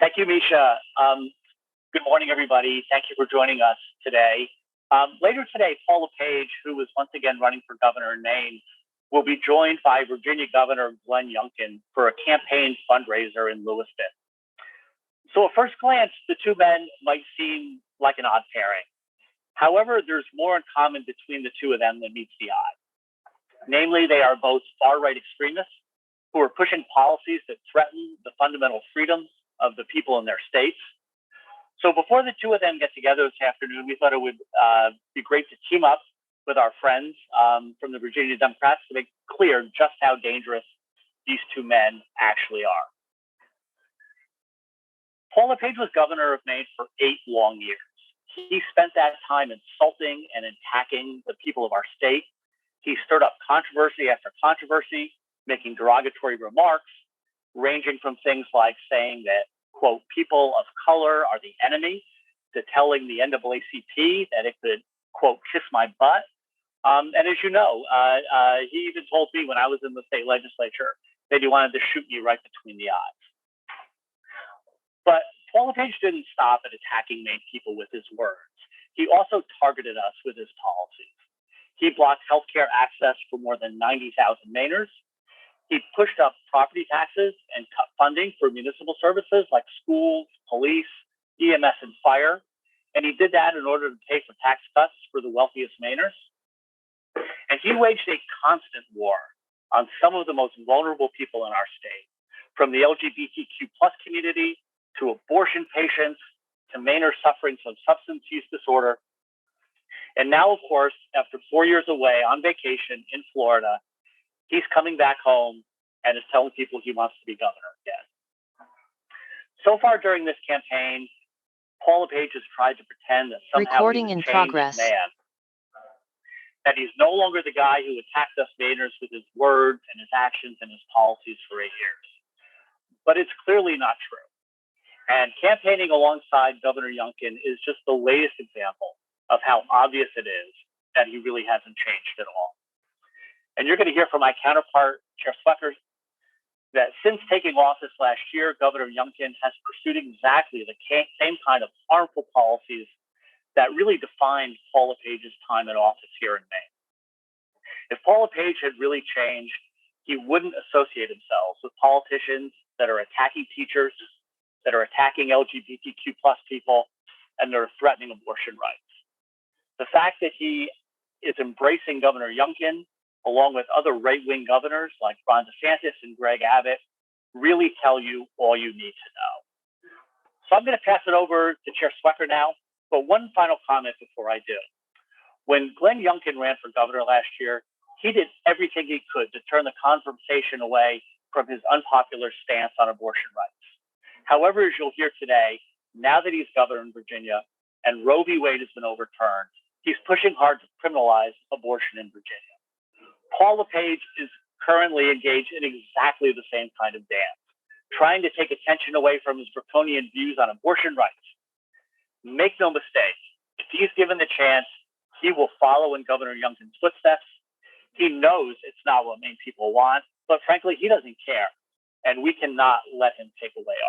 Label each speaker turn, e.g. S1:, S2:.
S1: Thank you, Misha. Good morning, everybody. Thank you for joining us today. Later today, Paula Page, who was once again running for governor in Maine, will be joined by Virginia Governor Glenn Youngkin for a campaign fundraiser in Lewiston. So at first glance, the two men might seem like an odd pairing. However, there's more in common between the two of them than meets the eye. Namely, they are both far-right extremists who are pushing policies that threaten the fundamental freedoms of the people in their states. So before the two of them get together this afternoon, we thought it would be great to team up with our friends from the Virginia Democrats to make clear just how dangerous these two men actually are. Paul LePage was governor of Maine for 8 long years. He spent that time insulting and attacking the people of our state. He stirred up controversy after controversy, making derogatory remarks, ranging from things like saying that, quote, people of color are the enemy, to telling the NAACP that it could, quote, kiss my butt. And as you know, he even told me when I was in the state legislature that he wanted to shoot me right between the eyes. But Paul LePage didn't stop at attacking Maine people with his words. He also targeted us with his policies. He blocked healthcare access for more than 90,000 Mainers. He pushed up property taxes and cut funding for municipal services like schools, police, EMS, and fire. And he did that in order to pay for tax cuts for the wealthiest Mainers. And he waged a constant war on some of the most vulnerable people in our state, from the LGBTQ plus community to abortion patients to Mainers suffering from substance use disorder. And now, of course, after 4 years away on vacation in Florida, he's coming back home and is telling people he wants to be governor again. So far during this campaign, Paul LePage has tried to pretend that somehow he's a changed man, that he's no longer the guy who attacked us Mainers with his words and his actions and his policies for 8 years. But it's clearly not true. And campaigning alongside Governor Youngkin is just the latest example of how obvious it is that he really hasn't changed at all. And you're going to hear from my counterpart, Chair Swecker, that since taking office last year, Governor Youngkin has pursued exactly the same kind of harmful policies that really defined Paul LePage's time in office here in Maine. If Paul LePage had really changed, he wouldn't associate himself with politicians that are attacking teachers, that are attacking LGBTQ plus people, and they're threatening abortion rights. The fact that he is embracing Governor Youngkin, along with other right-wing governors like Ron DeSantis and Greg Abbott, really tell you all you need to know. So I'm going to pass it over to Chair Swecker now, but one final comment before I do. When Glenn Youngkin ran for governor last year, he did everything he could to turn the conversation away from his unpopular stance on abortion rights. However, as you'll hear today, now that he's governor in Virginia and Roe v. Wade has been overturned, he's pushing hard to criminalize abortion in Virginia. Paul LePage is currently engaged in exactly the same kind of dance, trying to take attention away from his draconian views on abortion rights. Make no mistake, if he's given the chance, he will follow in Governor Youngkin's footsteps. He knows it's not what Maine people want, but frankly, he doesn't care. And we cannot let him take away our